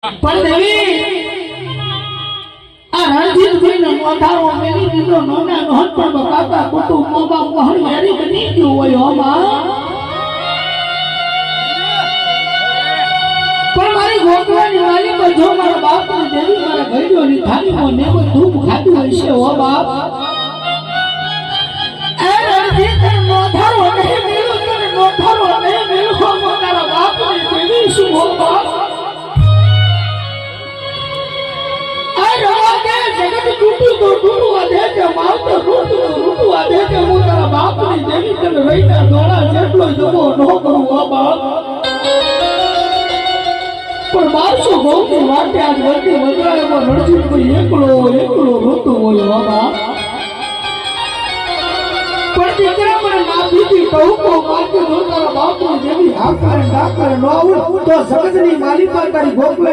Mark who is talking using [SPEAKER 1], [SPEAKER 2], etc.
[SPEAKER 1] પણ દેવી આ રણજીતભાઈ નો નોંધારો મેલી દીધો નોના નોહન પણ બાપા કુટુંબ મોબા મોહન યારી બની ગયું હોય હોમાં પણ મારી ગોકળાની માલી પર જો મારા બાપ ને દેવી મારા ગઈડોની થાળીમાં ને કોઈ ધૂપ ખાધું હશે હો બાપ એ રણજીત નોંધારો નહીં મેલું તને નોંધારો નહીં મેલું હો મારા બાપ ને દેવી શું હો બાપ जगत टूटू तो टूटू आधे के माल तो टूटू टूटू आधे के मु तारा बाप ની દેવી તને રહીના દોડા જેટલો જમો નો કરું આ બાપ પણ મારસો ગોકી વાટે આજ વતી વજરામાં નરજીત કોઈ એકલો રોતો હોય આ બાપ પણ દીકરા મને ના દીધી કહું કો માકે જો તારા બાપ ની દેવી હાકરે ડાકરે નો આવું તો સગજની માલિકા તારી ગોકલે